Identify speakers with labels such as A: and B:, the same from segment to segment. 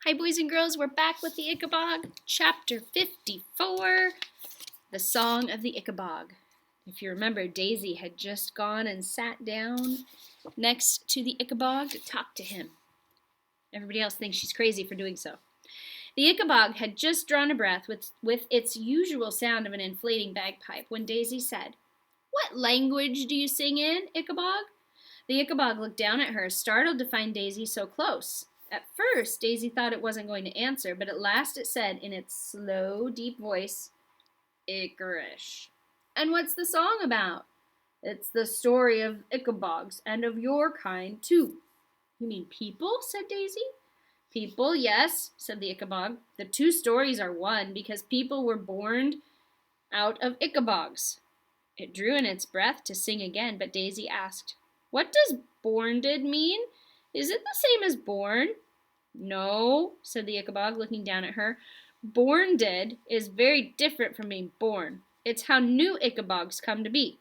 A: Hi, boys and girls. We're back with the Ickabog, chapter 54, the Song of the Ickabog. If you remember, Daisy had just gone and sat down next to the Ickabog to talk to him. Everybody else thinks she's crazy for doing so. The Ickabog had just drawn a breath with its usual sound of an inflating bagpipe when Daisy said, "What language do you sing in, Ickabog?" The Ickabog looked down at her, startled to find Daisy so close. At first, Daisy thought it wasn't going to answer, but at last it said in its slow, deep voice, "Ickarish." "And what's the song about?" "It's the story of Ickabogs, and of your kind, too." "You mean people?" said Daisy. "People, yes," said the Ickabog. "The two stories are one, because people were born out of Ickabogs." It drew in its breath to sing again, but Daisy asked, "What does bornded mean? Is it the same as born?" "No," said the Ickabog, looking down at her. "Bornded is very different from being born. It's how new Ickabogs come to be."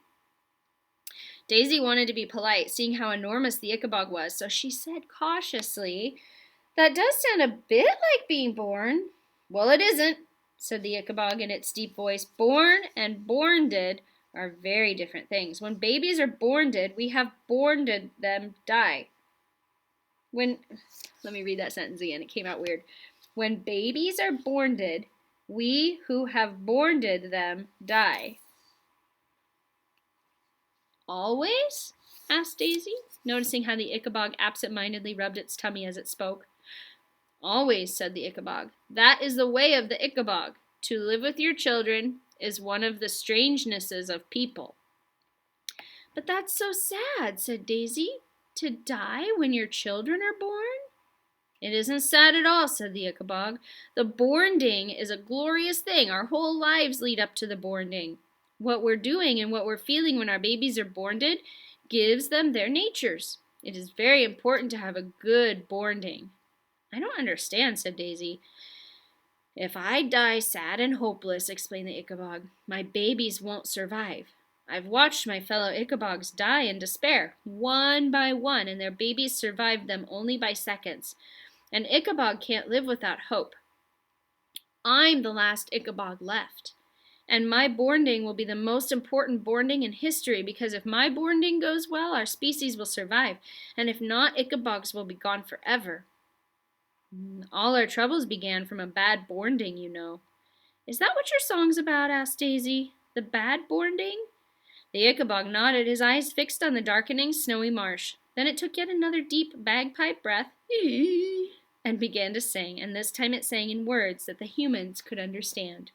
A: Daisy wanted to be polite, seeing how enormous the Ickabog was, so she said cautiously, "That does sound a bit like being born." "Well, it isn't," said the Ickabog in its deep voice. "Born and bornded are very different things. When babies are bornded, we have bornded them die. Let me read that sentence again. It came out weird. When babies are bornded, we who have bornded them die." "Always?" asked Daisy, noticing how the Ickabog absent-mindedly rubbed its tummy as it spoke. "Always," said the Ickabog. "That is the way of the Ickabog. To live with your children is one of the strangenesses of people." "But that's so sad," said Daisy. "To die when your children are born?" "It isn't sad at all," said the Ickabog. "The bornding is a glorious thing. Our whole lives lead up to the bornding. What we're doing and what we're feeling when our babies are bornded gives them their natures. It is very important to have a good bornding." "I don't understand," said Daisy. "If I die sad and hopeless," explained the Ickabog, "my babies won't survive. I've watched my fellow Ickabogs die in despair, one by one, and their babies survived them only by seconds. An Ickabog can't live without hope. I'm the last Ickabog left, and my bornding will be the most important bornding in history, because if my bornding goes well, our species will survive, and if not, Ickabogs will be gone forever. All our troubles began from a bad bornding, you know." "Is that what your song's about?" asked Daisy. "The bad bornding?" The Ickabog nodded, his eyes fixed on the darkening, snowy marsh. Then it took yet another deep bagpipe breath and began to sing, and this time it sang in words that the humans could understand.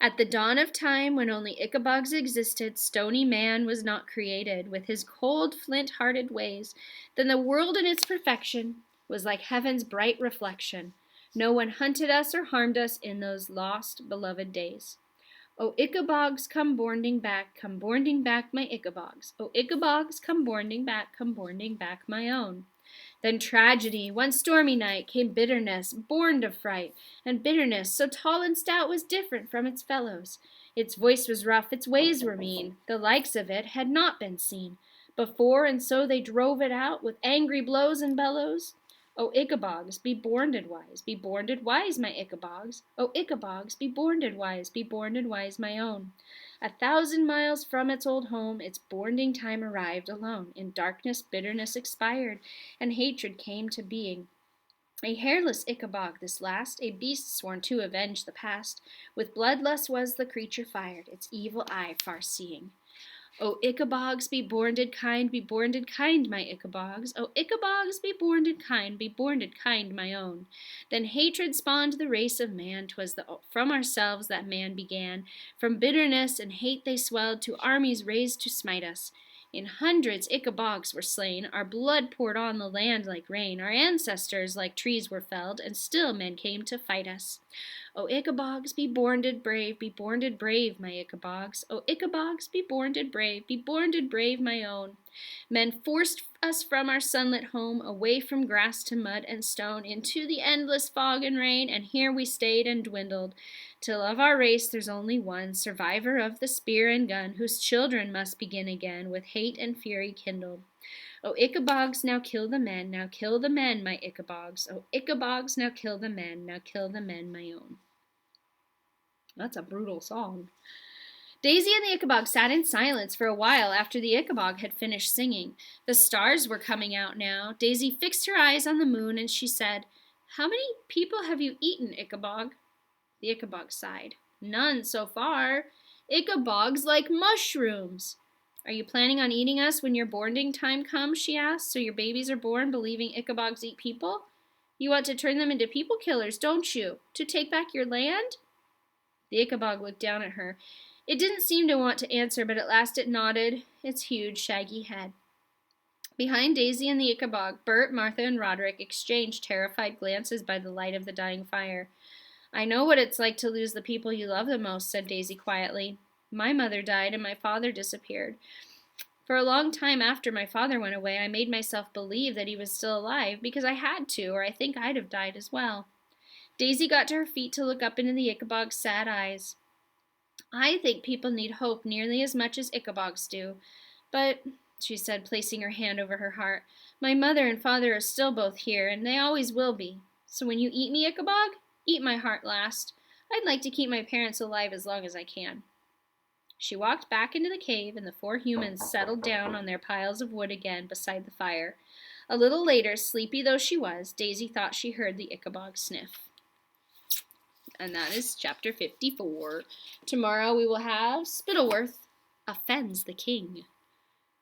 A: "At the dawn of time, when only Ickabogs existed, stony man was not created, with his cold, flint-hearted ways. Then the world in its perfection was like heaven's bright reflection. No one hunted us or harmed us in those lost, beloved days. O Ickabogs, come bornding back, my Ickabogs. O Ickabogs, come bornding back, my own." Then tragedy, one stormy night, came bitterness, born of fright, and bitterness, so tall and stout, was different from its fellows. Its voice was rough, its ways were mean, the likes of it had not been seen before, and so they drove it out with angry blows and bellows. O Ickabogs, be bornded wise, my Ickabogs. O Ickabogs, be bornded wise, my own. 1,000 miles from its old home, its bornding time arrived alone. In darkness, bitterness expired, and hatred came to being. A hairless Ickabog this last, a beast sworn to avenge the past. With bloodlust was the creature fired, its evil eye far-seeing. O Ickabogs, be bornded kind, my Ickabogs. O Ickabogs, be bornded kind, my own. Then hatred spawned the race of man, 'twas from ourselves that man began. From bitterness and hate they swelled, to armies raised to smite us. In hundreds Ickabogs were slain, our blood poured on the land like rain, our ancestors like trees were felled, and still men came to fight us. O Ickabogs, be bornded brave, my Ickabogs. O Ickabogs, be bornded brave, my own. Men forced us from our sunlit home, away from grass to mud and stone, into the endless fog and rain, and here we stayed and dwindled, till of our race there's only one, survivor of the spear and gun, whose children must begin again, with hate and fury kindled. Oh, Ickabogs, now kill the men, now kill the men, my Ickabogs. Oh, Ickabogs, now kill the men, now kill the men, my own. That's a brutal song. Daisy and the Ickabog sat in silence for a while after the Ickabog had finished singing. The stars were coming out now. Daisy fixed her eyes on the moon and she said, "How many people have you eaten, Ickabog?" The Ickabog sighed. "None so far. Ickabogs like mushrooms." "Are you planning on eating us when your boarding time comes?" she asked. "So your babies are born believing Ickabogs eat people? You want to turn them into people killers, don't you? To take back your land?" The Ickabog looked down at her. It didn't seem to want to answer, but at last it nodded its huge, shaggy head. Behind Daisy and the Ickabog, Bert, Martha, and Roderick exchanged terrified glances by the light of the dying fire. "I know what it's like to lose the people you love the most," said Daisy quietly. "My mother died and my father disappeared. For a long time after my father went away, I made myself believe that he was still alive because I had to, or I think I'd have died as well." Daisy got to her feet to look up into the Ickabog's sad eyes. "I think people need hope nearly as much as Ickabogs do. But," she said, placing her hand over her heart, "my mother and father are still both here, and they always will be. So when you eat me, Ickabog, eat my heart last. I'd like to keep my parents alive as long as I can." She walked back into the cave, and the four humans settled down on their piles of wood again beside the fire. A little later, sleepy though she was, Daisy thought she heard the Ickabog sniff. And that is chapter 54. Tomorrow we will have Spittleworth offends the king.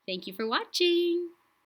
A: Thank you for watching.